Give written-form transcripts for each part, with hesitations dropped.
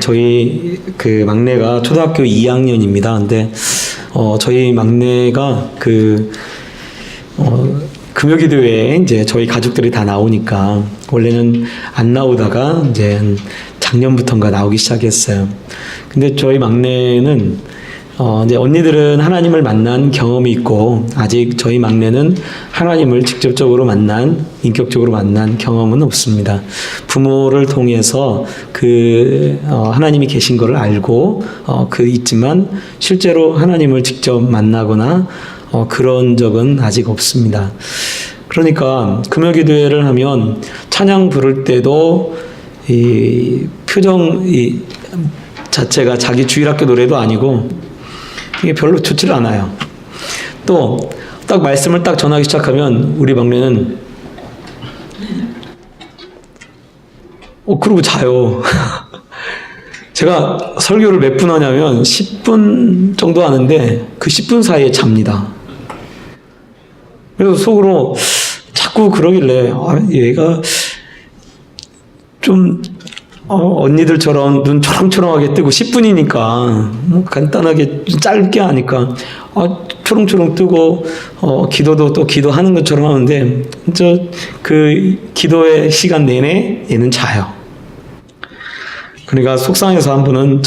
저희 그 막내가 초등학교 2학년입니다. 근데 저희 막내가 금요기도회에 이제 저희 가족들이 다 나오니까 원래는 안 나오다가 이제 작년부터인가 나오기 시작했어요. 근데 저희 막내는 이제 언니들은 하나님을 만난 경험이 있고 아직 저희 막내는 하나님을 직접적으로 인격적으로 만난 경험은 없습니다. 부모를 통해서 하나님이 계신 것을 알고 있지만 실제로 하나님을 직접 만나거나 그런 적은 아직 없습니다. 그러니까 금요기도회를 하면 찬양 부를 때도 이 표정 자체가 자기 주일학교 노래도 아니고 이게 별로 좋지를 않아요. 또 딱 말씀을 딱 전하기 시작하면 우리 막내는 그러고 자요. 제가 설교를 몇 분 하냐면 10분 정도 하는데 그 10분 사이에 잡니다. 그래서 속으로 자꾸 그러길래 얘가 좀 언니들처럼 눈 초롱초롱하게 뜨고 10분이니까 뭐 간단하게 짧게 하니까 초롱초롱 뜨고 기도도 또 기도하는 것처럼 하는데 그 기도의 시간 내내 얘는 자요. 그러니까 속상해서 한 번은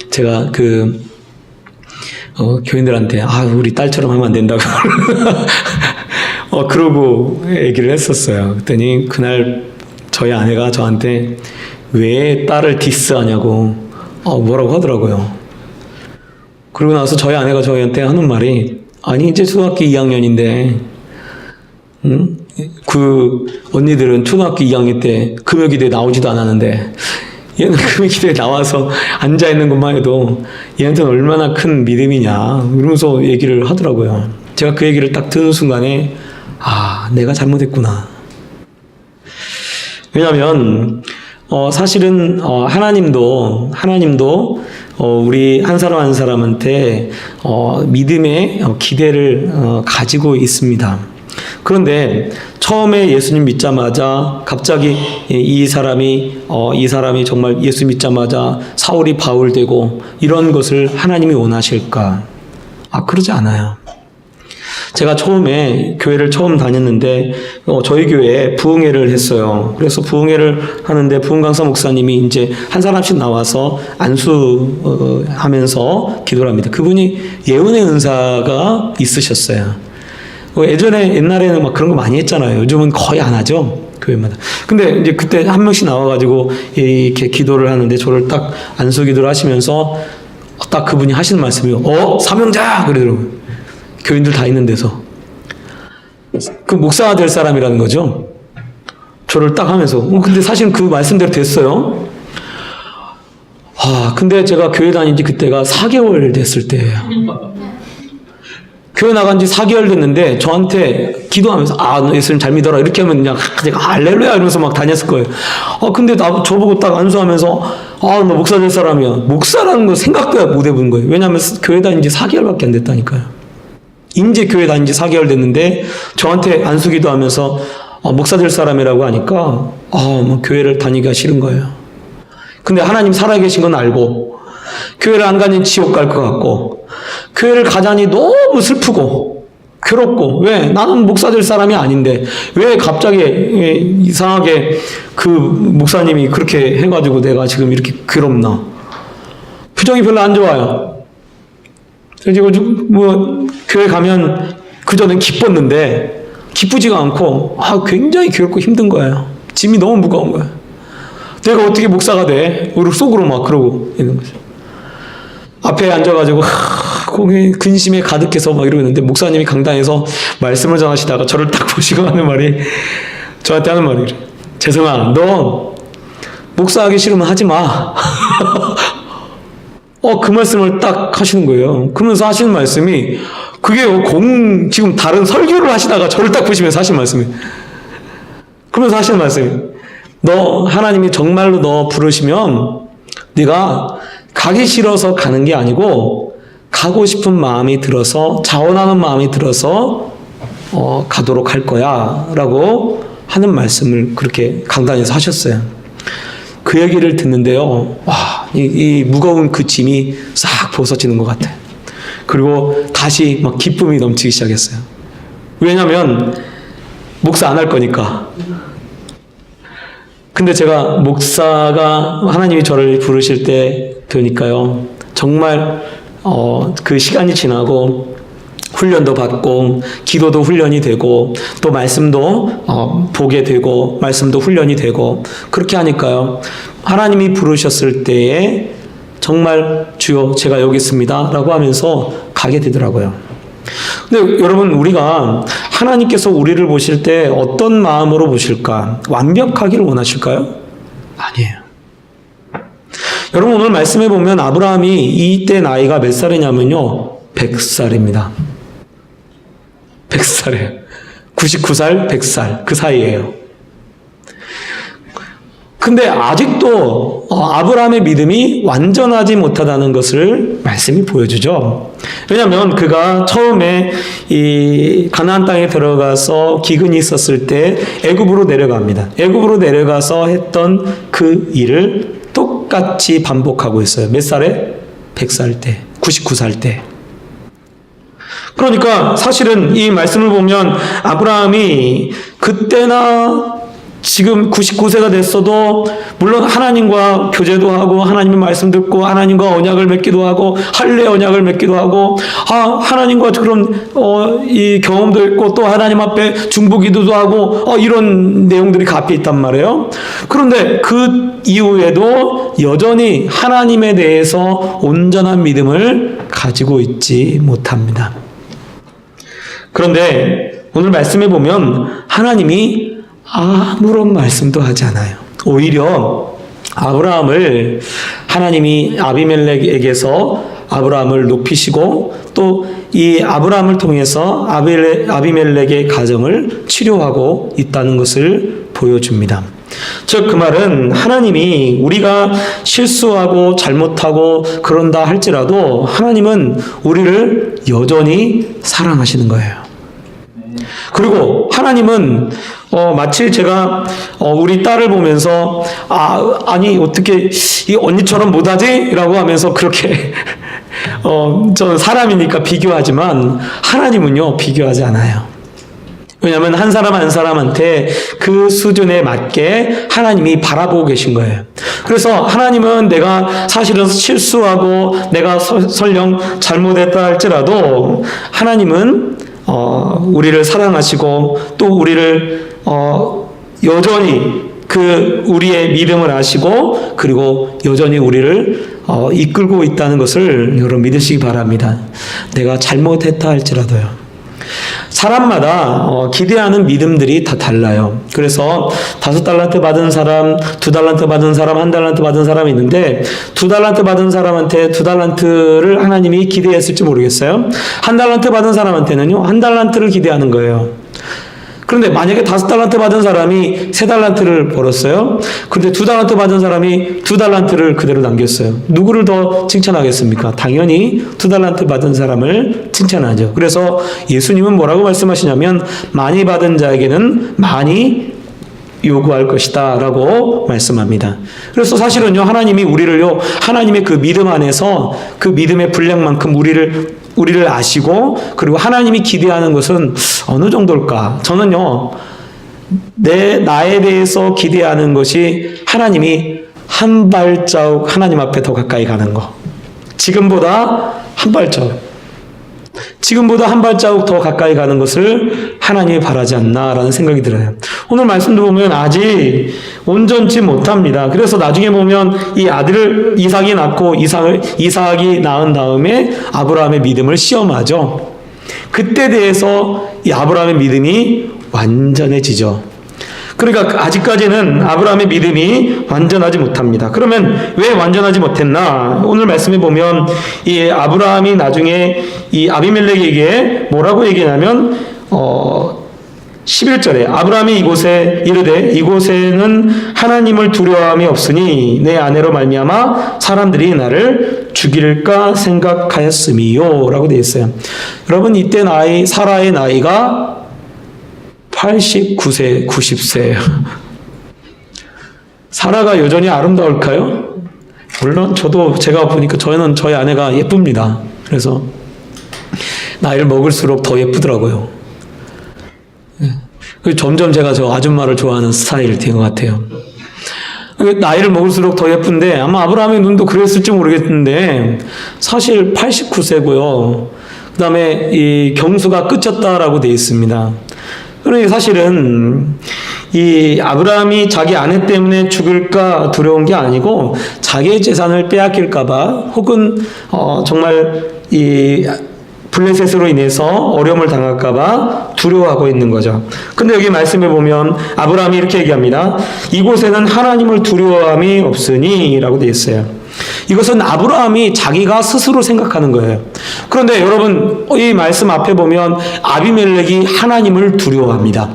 제가 교인들한테 우리 딸처럼 하면 안 된다고 그러고 얘기를 했었어요. 그랬더니 그날 저희 아내가 저한테 왜 딸을 디스하냐고 뭐라고 하더라고요. 그러고 나서 저희 아내가 저희한테 하는 말이 아니 이제 초등학교 2학년인데 그 언니들은 초등학교 2학년 때 금요기도에 나오지도 않았는데 얘는 금요기도에 나와서 앉아있는 것만 해도 얘한테는 얼마나 큰 믿음이냐 이러면서 얘기를 하더라고요. 제가 그 얘기를 딱 듣는 순간에 내가 잘못했구나. 왜냐하면 사실은 하나님도 우리 한 사람 한 사람한테 믿음의 기대를 가지고 있습니다. 그런데 처음에 예수님 믿자마자 갑자기 이 사람이 정말 예수 믿자마자 사울이 바울 되고 이런 것을 하나님이 원하실까? 그러지 않아요. 제가 처음에 교회를 처음 다녔는데 저희 교회에 부흥회를 했어요. 그래서 부흥회를 하는데 부흥 강사 목사님이 이제 한 사람씩 나와서 안수하면서 기도를 합니다. 그분이 예언의 은사가 있으셨어요. 옛날에는 막 그런 거 많이 했잖아요. 요즘은 거의 안 하죠. 교회마다. 근데 이제 그때 한 명씩 나와가지고 이렇게 기도를 하는데 저를 딱 안수 기도를 하시면서 딱 그분이 하시는 말씀이 사명자! 그러더라고요. 교인들 다 있는 데서. 그 목사가 될 사람이라는 거죠. 저를 딱 하면서. 근데 사실 그 말씀대로 됐어요. 근데 제가 교회 다닌 지 그때가 4개월 됐을 때예요. 교회 나간 지 4개월 됐는데 저한테 기도하면서 너 예수님 잘 믿어라 이렇게 하면 그냥 제가 할렐루야 이러면서 막 다녔을 거예요. 근데 저보고 딱 안수하면서 너 목사 될 사람이야. 목사라는 거 생각도 못 해본 거예요. 왜냐하면 교회 다닌 지 4개월밖에 안 됐다니까요. 이제 교회 다닌 지 4개월 됐는데 저한테 안수 기도하면서 목사 될 사람이라고 하니까 교회를 다니기가 싫은 거예요. 근데 하나님 살아계신 건 알고 교회를 안 가니 지옥 갈 것 같고 교회를 가자니 너무 슬프고 괴롭고 왜? 나는 목사 될 사람이 아닌데 왜 갑자기 이상하게 그 목사님이 그렇게 해가지고 내가 지금 이렇게 괴롭나? 표정이 별로 안 좋아요. 그리고 교회 가면 그전엔 기뻤는데 기쁘지가 않고 굉장히 괴롭고 힘든 거예요. 짐이 너무 무거운 거예요. 내가 어떻게 목사가 돼? 속으로 막 그러고 있는 거죠. 앞에 앉아가지고 거기 근심에 가득해서 막 이러고 있는데 목사님이 강단에서 말씀을 전하시다가 저를 딱 보시고 저한테 하는 말이 이래. 재성아, 너 목사하기 싫으면 하지 마. 그 말씀을 딱 하시는 거예요. 그러면서 하시는 말씀이 그게 지금 다른 설교를 하시다가 저를 딱 보시면서 하시는 말씀이 그러면서 하시는 말씀이 하나님이 정말로 너 부르시면 네가 가기 싫어서 가는 게 아니고 가고 싶은 마음이 들어서 자원하는 마음이 들어서 가도록 할 거야 라고 하는 말씀을 그렇게 강단에서 하셨어요. 그 얘기를 듣는데요. 이 무거운 그 짐이 싹 벗어지는 것 같아요. 그리고 다시 막 기쁨이 넘치기 시작했어요. 왜냐면 목사 안 할 거니까. 근데 제가 목사가 하나님이 저를 부르실 때 되니까요, 정말 그 시간이 지나고 훈련도 받고 기도도 훈련이 되고 또 말씀도 보게 되고 말씀도 훈련이 되고 그렇게 하니까요, 하나님이 부르셨을 때에 정말 주여 제가 여기 있습니다 라고 하면서 가게 되더라고요. 근데 여러분, 우리가 하나님께서 우리를 보실 때 어떤 마음으로 보실까? 완벽하기를 원하실까요? 아니에요. 여러분, 오늘 말씀해 보면 아브라함이 이때 나이가 몇 살이냐면요, 100살입니다. 100살이에요. 99살, 100살 그 사이예요. 근데 아직도 아브라함의 믿음이 완전하지 못하다는 것을 말씀이 보여주죠. 왜냐하면 그가 처음에 이 가나안 땅에 들어가서 기근이 있었을 때 애굽으로 내려갑니다. 애굽으로 내려가서 했던 그 일을 똑같이 반복하고 있어요. 몇 살에? 100살 때, 99살 때. 그러니까 사실은 이 말씀을 보면 아브라함이 그때나 지금 99세가 됐어도 물론 하나님과 교제도 하고 하나님의 말씀 듣고 하나님과 언약을 맺기도 하고 할례 언약을 맺기도 하고 하나님과 그런 이 경험도 있고 또 하나님 앞에 중보기도도 하고 이런 내용들이 앞에 있단 말이에요. 그런데 그 이후에도 여전히 하나님에 대해서 온전한 믿음을 가지고 있지 못합니다. 그런데 오늘 말씀에 보면 하나님이 아무런 말씀도 하지 않아요. 오히려 아브라함을 하나님이 아비멜렉에게서 아브라함을 높이시고 또 이 아브라함을 통해서 아비멜렉의 가정을 치료하고 있다는 것을 보여줍니다. 즉 그 말은 하나님이 우리가 실수하고 잘못하고 그런다 할지라도 하나님은 우리를 여전히 사랑하시는 거예요. 그리고 하나님은 마치 제가 우리 딸을 보면서 아니 어떻게 이 언니처럼 못하지? 라고 하면서 그렇게 저는 사람이니까 비교하지만 하나님은요 비교하지 않아요. 왜냐하면 한 사람 한 사람한테 그 수준에 맞게 하나님이 바라보고 계신 거예요. 그래서 하나님은 내가 사실은 실수하고 내가 설령 잘못했다 할지라도 하나님은 우리를 사랑하시고 또 우리를 여전히 우리의 믿음을 아시고 그리고 여전히 우리를 이끌고 있다는 것을 여러분 믿으시기 바랍니다. 내가 잘못했다 할지라도요. 사람마다 기대하는 믿음들이 다 달라요. 그래서 5달란트 받은 사람, 2달란트 받은 사람, 1달란트 받은 사람이 있는데 2달란트 받은 사람한테 2달란트를 하나님이 기대했을지 모르겠어요. 1달란트 받은 사람한테는요 1달란트를 기대하는 거예요. 그런데 만약에 5달란트 받은 사람이 3달란트를 벌었어요. 근데 2달란트 받은 사람이 2달란트를 그대로 남겼어요. 누구를 더 칭찬하겠습니까? 당연히 2달란트 받은 사람을 칭찬하죠. 그래서 예수님은 뭐라고 말씀하시냐면 많이 받은 자에게는 많이 요구할 것이다 라고 말씀합니다. 그래서 사실은요 하나님이 우리를요 하나님의 그 믿음 안에서 그 믿음의 분량만큼 우리를 아시고 그리고 하나님이 기대하는 것은 어느 정도일까? 저는요 나에 대해서 기대하는 것이 하나님이 한 발자국 하나님 앞에 더 가까이 가는 거. 지금보다 한 발자국 더 가까이 가는 것을 하나님이 바라지 않나라는 생각이 들어요. 오늘 말씀도 보면 아직 온전치 못합니다. 그래서 나중에 보면 이 아들을 이삭이 낳고 이삭이 낳은 다음에 아브라함의 믿음을 시험하죠. 그때 대해서 이 아브라함의 믿음이 완전해지죠. 그러니까 아직까지는 아브라함의 믿음이 완전하지 못합니다. 그러면 왜 완전하지 못했나? 오늘 말씀에 보면 이 아브라함이 나중에 이 아비멜렉에게 뭐라고 얘기하냐면 11절에 아브라함이 이곳에 이르되 이곳에는 하나님을 두려워함이 없으니 내 아내로 말미암아 사람들이 나를 죽일까 생각하였음이요 라고 되어 있어요. 여러분 이때 사라의 나이가 89세, 90세예요. 사라가 여전히 아름다울까요? 물론 저도 제가 보니까 저는 저희 아내가 예쁩니다. 그래서 나이를 먹을수록 더 예쁘더라고요. 점점 제가 저 아줌마를 좋아하는 스타일이 된 것 같아요. 나이를 먹을수록 더 예쁜데 아마 아브라함의 눈도 그랬을지 모르겠는데 사실 89세고요. 그 다음에 이 경수가 끝쳤다라고 되어 있습니다. 그러니 사실은 이 아브라함이 자기 아내 때문에 죽을까 두려운 게 아니고 자기의 재산을 빼앗길까봐 혹은 정말 이 블레셋으로 인해서 어려움을 당할까봐 두려워하고 있는 거죠. 근데 여기 말씀해 보면 아브라함이 이렇게 얘기합니다. 이곳에는 하나님을 두려워함이 없으니 라고 되어 있어요. 이것은 아브라함이 자기가 스스로 생각하는 거예요. 그런데 여러분 이 말씀 앞에 보면 아비멜렉이 하나님을 두려워합니다.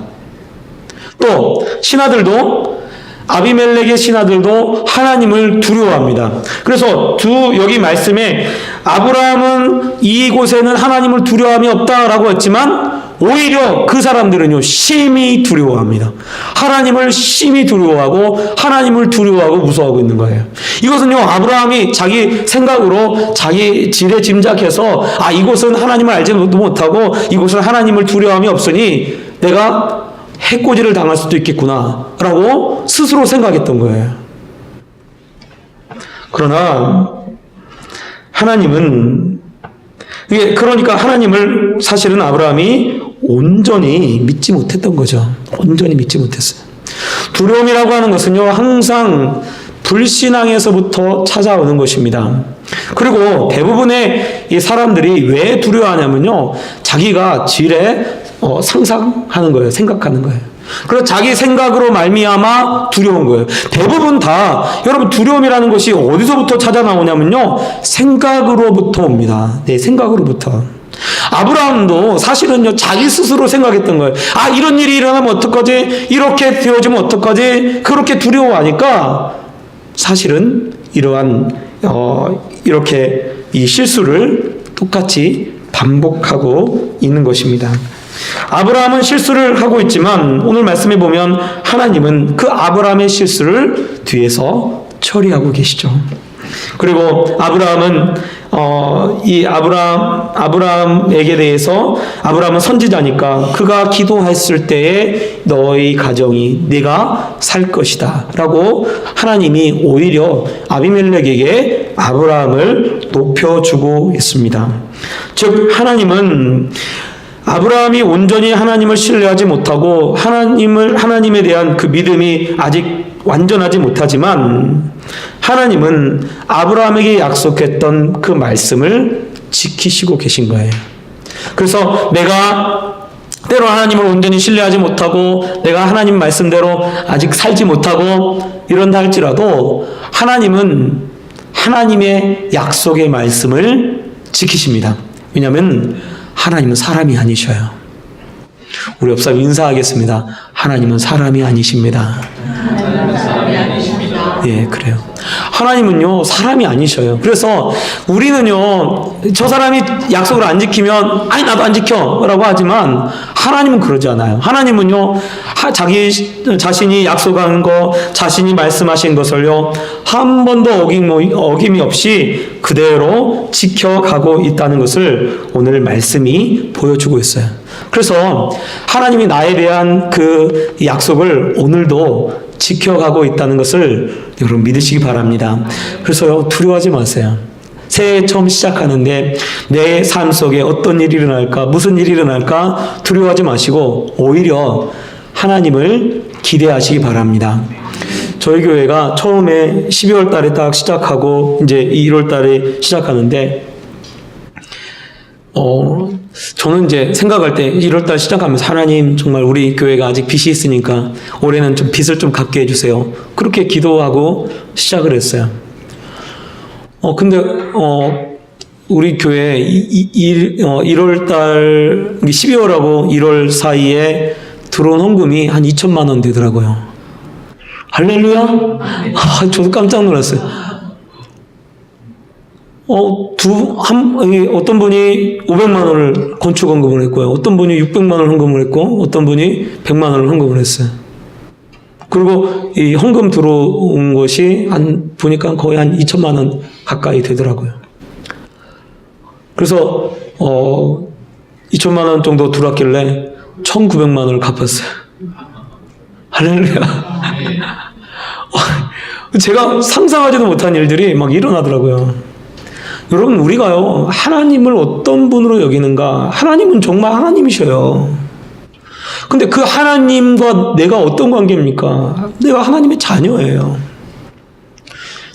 또 신하들도 아비멜렉의 신하들도 하나님을 두려워합니다. 그래서 여기 말씀에 아브라함은 이곳에는 하나님을 두려워함이 없다라고 했지만 오히려 그 사람들은요 심히 두려워합니다. 하나님을 심히 두려워하고 하나님을 두려워하고 무서워하고 있는 거예요. 이것은요 아브라함이 자기 생각으로 자기 지레 짐작해서 이곳은 하나님을 알지 못하고 이곳은 하나님을 두려워함이 없으니 내가 해코지를 당할 수도 있겠구나 라고 스스로 생각했던 거예요. 그러나 하나님은 그러니까 하나님을 사실은 아브라함이 온전히 믿지 못했던 거죠. 온전히 믿지 못했어요. 두려움이라고 하는 것은요 항상 불신앙에서부터 찾아오는 것입니다. 그리고 대부분의 이 사람들이 왜 두려워하냐면요 자기가 지레 상상하는 거예요. 생각하는 거예요. 그래서 자기 생각으로 말미암아 두려운 거예요. 대부분 다 여러분 두려움이라는 것이 어디서부터 찾아 나오냐면요 생각으로부터 옵니다. 네, 생각으로부터. 아브라함도 사실은요 자기 스스로 생각했던 거예요. 이런 일이 일어나면 어떡하지? 이렇게 되어지면 어떡하지? 그렇게 두려워하니까 사실은 이러한 이렇게 이 실수를 똑같이 반복하고 있는 것입니다. 아브라함은 실수를 하고 있지만 오늘 말씀해 보면 하나님은 그 아브라함의 실수를 뒤에서 처리하고 계시죠. 그리고 아브라함은 이 아브라함에게 대해서 아브라함은 선지자니까 그가 기도했을 때에 너희 가정이 네가 살 것이다 라고 하나님이 오히려 아비멜렉에게 아브라함을 높여주고 있습니다. 즉 하나님은 아브라함이 온전히 하나님을 신뢰하지 못하고 하나님에 대한 그 믿음이 아직 완전하지 못하지만 하나님은 아브라함에게 약속했던 그 말씀을 지키시고 계신 거예요. 그래서 내가 때로 하나님을 온전히 신뢰하지 못하고 내가 하나님 말씀대로 아직 살지 못하고 이런다 할지라도 하나님은 하나님의 약속의 말씀을 지키십니다. 왜냐하면 하나님은 사람이 아니셔요. 우리 옆사람 인사하겠습니다. 하나님은 사람이 아니십니다. 하나님은 사람이 아니십니다. 예, 그래요. 하나님은요, 사람이 아니셔요. 그래서 우리는요, 저 사람이 약속을 안 지키면, 나도 안 지켜! 라고 하지만, 하나님은 그러지 않아요. 하나님은요, 자기 자신이 약속한 거, 자신이 말씀하신 것을요, 한 번도 어김이 없이 그대로 지켜가고 있다는 것을 오늘 말씀이 보여주고 있어요. 그래서 하나님이 나에 대한 그 약속을 오늘도 지켜가고 있다는 것을 여러분 믿으시기 바랍니다. 그래서요, 두려워하지 마세요. 새해 처음 시작하는데 내 삶 속에 어떤 일이 일어날까, 무슨 일이 일어날까 두려워하지 마시고 오히려 하나님을 기대하시기 바랍니다. 저희 교회가 처음에 12월 달에 딱 시작하고 이제 1월 달에 시작하는데 저는 이제 생각할 때 1월 달 시작하면서 하나님 정말 우리 교회가 아직 빚이 있으니까 올해는 좀 빚을 좀 갚게 해주세요. 그렇게 기도하고 시작을 했어요. 근데 우리 교회 1월 달 12월하고 1월 사이에 들어온 헌금이 한 2천만 원 되더라고요. 할렐루야? 저도 깜짝 놀랐어요. 어떤 분이 500만 원을 건축 헌금을 했고요. 어떤 분이 600만 원을 헌금을 했고, 어떤 분이 100만 원을 헌금을 했어요. 그리고 이 헌금 들어온 것이 보니까 거의 한 2천만 원 가까이 되더라고요. 그래서 2천만 원 정도 들어왔길래 1,900만 원을 갚았어요. 할렐루야. 제가 상상하지도 못한 일들이 막 일어나더라고요. 여러분, 우리가요, 하나님을 어떤 분으로 여기는가? 하나님은 정말 하나님이셔요. 근데 그 하나님과 내가 어떤 관계입니까? 내가 하나님의 자녀예요.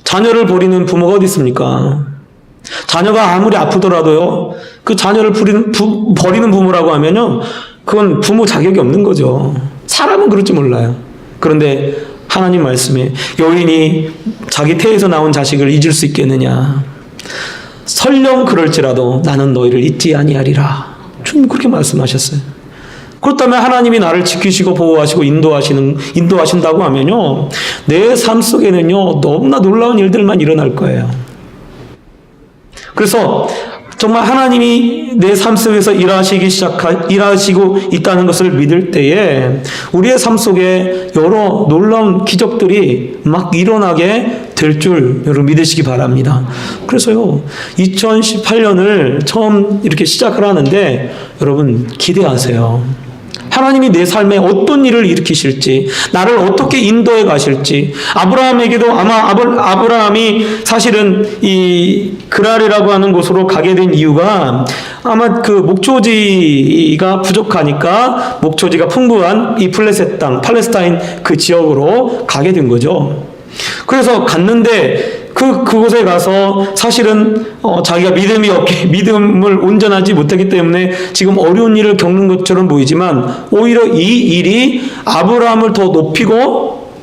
자녀를 버리는 부모가 어디 있습니까? 자녀가 아무리 아프더라도요, 그 자녀를 버리는 부모라고 하면요, 그건 부모 자격이 없는 거죠. 사람은 그럴지 몰라요. 그런데 하나님 말씀에 여인이 자기 태에서 나온 자식을 잊을 수 있겠느냐? 설령 그럴지라도 나는 너희를 잊지 아니하리라. 주님 그렇게 말씀하셨어요. 그렇다면 하나님이 나를 지키시고 보호하시고 인도하신다고 하면요, 내 삶 속에는요, 너무나 놀라운 일들만 일어날 거예요. 그래서 정말 하나님이 내 삶 속에서 일하시고 있다는 것을 믿을 때에 우리의 삶 속에 여러 놀라운 기적들이 막 일어나게 될 줄 여러분 믿으시기 바랍니다. 그래서요, 2018년을 처음 이렇게 시작을 하는데 여러분 기대하세요. 하나님이 내 삶에 어떤 일을 일으키실지, 나를 어떻게 인도해 가실지. 아브라함에게도 아마 아브라함이 사실은 이 그랄이라고 하는 곳으로 가게 된 이유가 아마 그 목초지가 부족하니까 목초지가 풍부한 이 플레셋 땅, 팔레스타인 그 지역으로 가게 된 거죠. 그래서 갔는데 그곳에 가서 사실은 자기가 믿음을 온전하지 못하기 때문에 지금 어려운 일을 겪는 것처럼 보이지만 오히려 이 일이 아브라함을 더 높이고,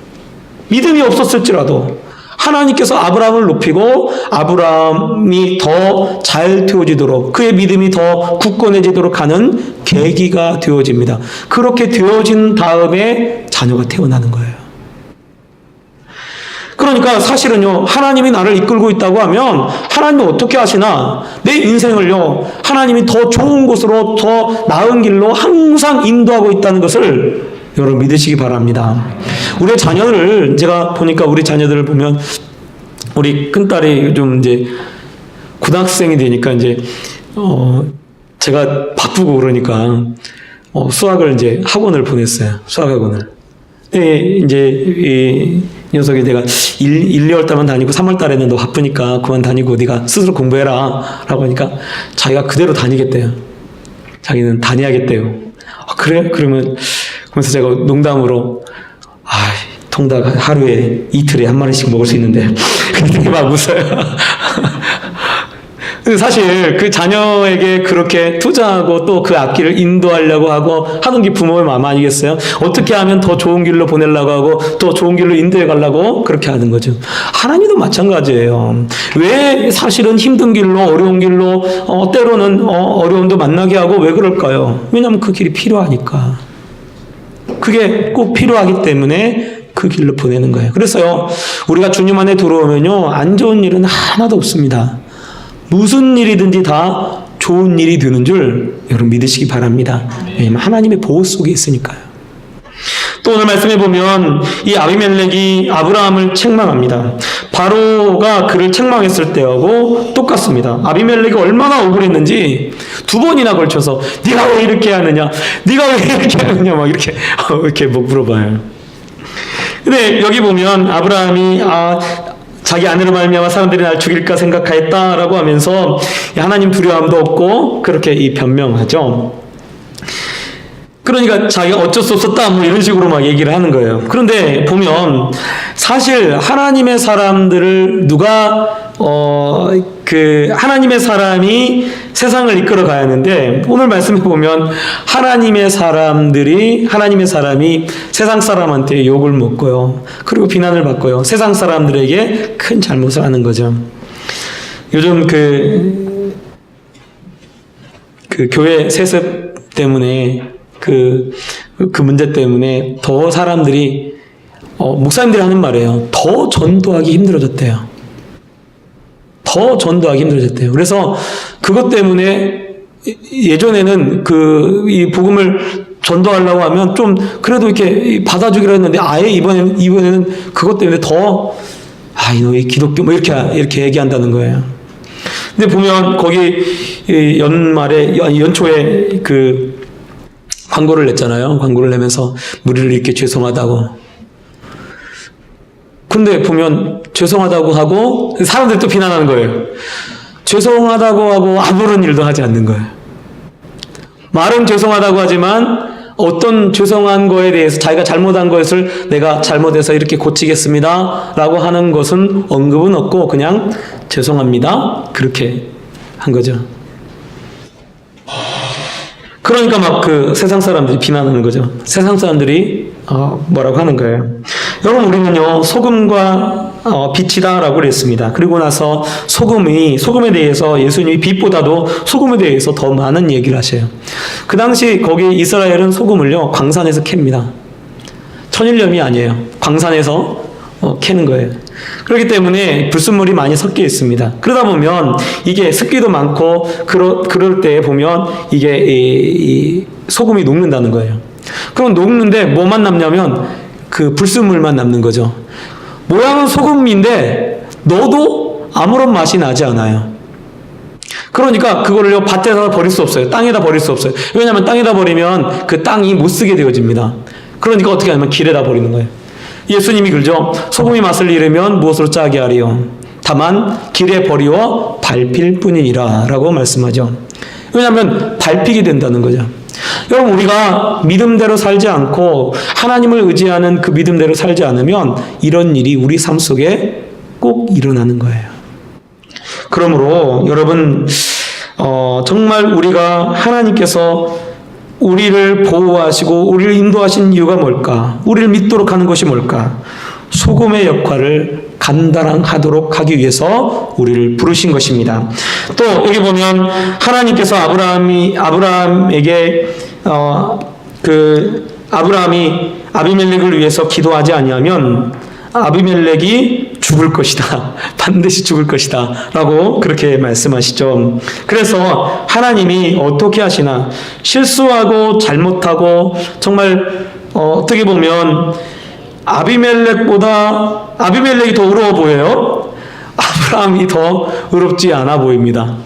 믿음이 없었을지라도 하나님께서 아브라함을 높이고 아브라함이 더 잘 되어지도록, 그의 믿음이 더 굳건해지도록 하는 계기가 되어집니다. 그렇게 되어진 다음에 자녀가 태어나는 거예요. 그러니까 사실은요, 하나님이 나를 이끌고 있다고 하면 하나님이 어떻게 하시나, 내 인생을요, 하나님이 더 좋은 곳으로, 더 나은 길로 항상 인도하고 있다는 것을 여러분 믿으시기 바랍니다. 우리의 자녀를, 제가 보니까 우리 자녀들을 보면, 우리 큰딸이 요즘 이제 고등학생이 되니까 이제 제가 바쁘고 그러니까 수학을 이제 학원을 보냈어요. 수학 학원을. 이제 이 녀석이 내가 2월 달만 다니고 3월 달에는 너 바쁘니까 그만 다니고 네가 스스로 공부해라 라고 하니까 자기가 그대로 다니겠대요. 자기는 다녀야겠대요. 그래? 그러면서 제가 농담으로 통닭 하루에 이틀에 한 마리씩 먹을 수 있는데 그렇게 막 웃어요. 근데 사실 그 자녀에게 그렇게 투자하고 또 그 앞길을 인도하려고 하고 하는 게 부모의 마음 아니겠어요? 어떻게 하면 더 좋은 길로 보내려고 하고 더 좋은 길로 인도해 가려고 그렇게 하는 거죠. 하나님도 마찬가지예요. 왜 사실은 힘든 길로, 어려운 길로, 때로는 어려움도 만나게 하고 왜 그럴까요? 왜냐하면 그 길이 필요하니까. 그게 꼭 필요하기 때문에 그 길로 보내는 거예요. 그래서요, 우리가 주님 안에 들어오면요, 안 좋은 일은 하나도 없습니다. 무슨 일이든지 다 좋은 일이 되는 줄 여러분 믿으시기 바랍니다. 왜냐하면 하나님의 보호 속에 있으니까요. 또 오늘 말씀해 보면 이 아비멜렉이 아브라함을 책망합니다. 바로가 그를 책망했을 때하고 똑같습니다. 아비멜렉이 얼마나 억울했는지 2번이나 걸쳐서 네가 왜 이렇게 하느냐, 네가 왜 이렇게 하느냐 막 이렇게 뭐 물어봐요. 근데 여기 보면 아브라함이 자기 아내로 말미암아 사람들이 날 죽일까 생각하였다라고 하면서 하나님 두려움도 없고 그렇게 이 변명하죠. 그러니까 자기가 어쩔 수 없었다 뭐 이런 식으로 막 얘기를 하는 거예요. 그런데 보면 사실 하나님의 사람들을 하나님의 사람이 세상을 이끌어 가야 하는데 오늘 말씀해 보면 하나님의 사람이 세상 사람한테 욕을 먹고요. 그리고 비난을 받고요. 세상 사람들에게 큰 잘못을 하는 거죠. 요즘 그 교회 세습 때문에 그 문제 때문에 더 사람들이 목사님들이 하는 말이에요. 더 전도하기 힘들어졌대요. 그래서 그것 때문에 예전에는 이 복음을 전도하려고 하면 좀 그래도 이렇게 받아주기로 했는데 아예 이번에는 그것 때문에 더 너희 기독교 뭐 이렇게 얘기한다는 거예요. 근데 보면 거기 연초에 그 광고를 냈잖아요. 광고를 내면서 무리를 이렇게 죄송하다고. 근데 보면 죄송하다고 하고 사람들이 또 비난하는 거예요. 죄송하다고 하고 아무런 일도 하지 않는 거예요. 말은 죄송하다고 하지만 어떤 죄송한 거에 대해서 자기가 잘못한 것을 내가 잘못해서 이렇게 고치겠습니다 라고 하는 것은 언급은 없고 그냥 죄송합니다 그렇게 한 거죠. 그러니까 막 그 세상 사람들이 비난하는 거죠. 세상 사람들이 뭐라고 하는 거예요. 여러분 우리는요 소금과 빛이다라고 그랬습니다. 그리고 나서 소금에 대해서 예수님이 빛보다도 소금에 대해서 더 많은 얘기를 하셔요. 그 당시 거기 이스라엘은 소금을요 광산에서 캡니다. 천일염이 아니에요. 광산에서 캐는 거예요. 그렇기 때문에 불순물이 많이 섞여 있습니다. 그러다 보면 이게 습기도 많고 그럴 때 보면 이게 이 소금이 녹는다는 거예요. 그럼 녹는데 뭐만 남냐면 그 불순물만 남는 거죠. 모양은 소금인데 넣어도 아무런 맛이 나지 않아요. 그러니까 그거를요 밭에다 버릴 수 없어요. 땅에다 버릴 수 없어요. 왜냐하면 땅에다 버리면 그 땅이 못 쓰게 되어집니다. 그러니까 어떻게 하냐면 길에다 버리는 거예요. 예수님이 그러죠. 소금이 맛을 잃으면 무엇으로 짜게 하리요. 다만 길에 버리어 밟힐 뿐이니라 라고 말씀하죠. 왜냐하면 밟히게 된다는 거죠. 여러분 우리가 믿음대로 살지 않고 하나님을 의지하는 그 믿음대로 살지 않으면 이런 일이 우리 삶 속에 꼭 일어나는 거예요. 그러므로 여러분 정말 우리가 하나님께서 우리를 보호하시고 우리를 인도하신 이유가 뭘까? 우리를 믿도록 하는 것이 뭘까? 소금의 역할을 감당하도록 하기 위해서 우리를 부르신 것입니다. 또 여기 보면 하나님께서 아브라함에게 아브라함이 아비멜렉을 위해서 기도하지 아니하면 아비멜렉이 죽을 것이다. 반드시 죽을 것이다. 라고 그렇게 말씀하시죠. 그래서 하나님이 어떻게 하시나 실수하고 잘못하고 정말 어떻게 보면 아비멜렉이 더 의로워 보여요. 아브라함이 더 의롭지 않아 보입니다.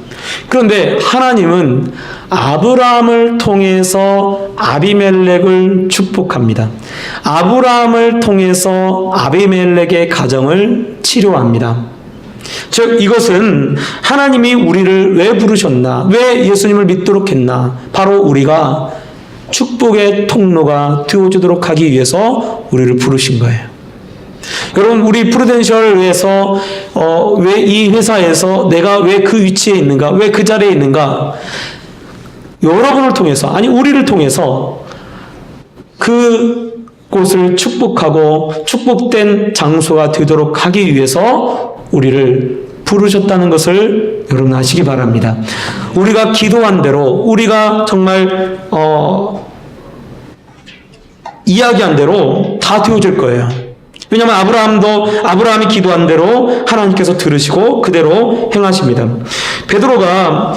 그런데 하나님은 아브라함을 통해서 아비멜렉을 축복합니다. 아브라함을 통해서 아비멜렉의 가정을 치료합니다. 즉 이것은 하나님이 우리를 왜 부르셨나? 왜 예수님을 믿도록 했나? 바로 우리가 축복의 통로가 되어주도록 하기 위해서 우리를 부르신 거예요. 여러분 우리 프루덴셜을 위해서 왜 이 회사에서 내가 왜 그 위치에 있는가? 왜 그 자리에 있는가? 여러분을 통해서 아니 우리를 통해서 그곳을 축복하고 축복된 장소가 되도록 하기 위해서 우리를 부르셨다는 것을 여러분 아시기 바랍니다. 우리가 기도한 대로 우리가 정말 이야기한 대로 다 되어질 거예요. 왜냐하면 아브라함이 기도한 대로 하나님께서 들으시고 그대로 행하십니다. 베드로가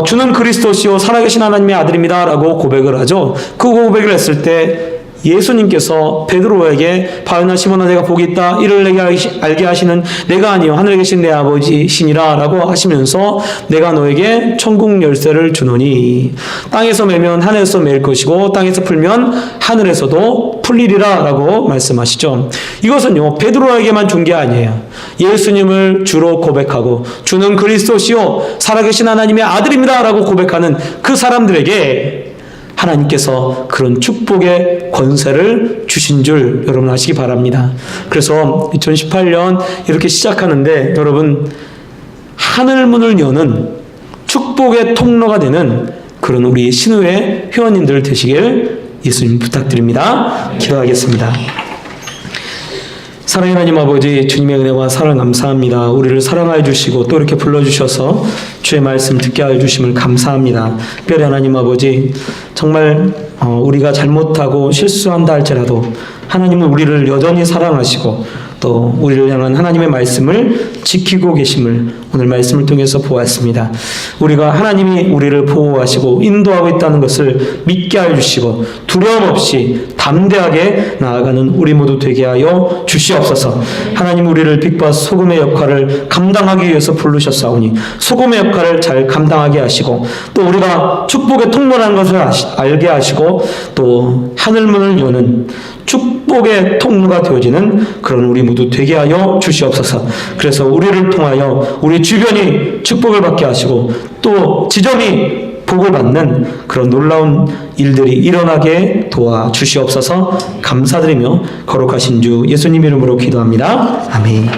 주는 그리스도시요 살아계신 하나님의 아들입니다 라고 고백을 하죠. 그 고백을 했을 때 예수님께서 베드로에게 바요나 시몬아 내가 복이 있다 이를 내게 알게 하시는 내가 아니요 하늘에 계신 내 아버지시니라 라고 하시면서 내가 너에게 천국 열쇠를 주노니 땅에서 매면 하늘에서 매일 것이고 땅에서 풀면 하늘에서도 풀리리라 라고 말씀하시죠. 이것은요 베드로에게만 준 게 아니에요. 예수님을 주로 고백하고 주는 그리스도시요 살아계신 하나님의 아들입니다 라고 고백하는 그 사람들에게 하나님께서 그런 축복의 권세를 주신 줄 여러분 아시기 바랍니다. 그래서 2018년 이렇게 시작하는데 여러분 하늘문을 여는 축복의 통로가 되는 그런 우리 신우의 회원님들 되시길 예수님 부탁드립니다. 기도하겠습니다. 사랑의 하나님 아버지 주님의 은혜와 사랑 감사합니다. 우리를 사랑하여 주시고 또 이렇게 불러주셔서 주의 말씀 듣게 하여 주심을 감사합니다. 특별히 하나님 아버지 정말 우리가 잘못하고 실수한다 할지라도 하나님은 우리를 여전히 사랑하시고 또 우리를 향한 하나님의 말씀을 지키고 계심을 오늘 말씀을 통해서 보았습니다. 우리가 하나님이 우리를 보호하시고 인도하고 있다는 것을 믿게 하여 주시고 두려움 없이 담대하게 나아가는 우리 모두 되게 하여 주시옵소서. 하나님 우리를 빛과 소금의 역할을 감당하기 위해서 부르셨사오니 소금의 역할을 잘 감당하게 하시고 또 우리가 축복의 통로라는 것을 알게 하시고 또 하늘문을 여는 축복의 통로가 되어지는 그런 우리 모두 되게 하여 주시옵소서. 그래서 우리를 통하여 우리 주변이 축복을 받게 하시고 또 지점이 복을 받는 그런 놀라운 일들이 일어나게 도와주시옵소서. 감사드리며 거룩하신 주 예수님 이름으로 기도합니다. 아멘.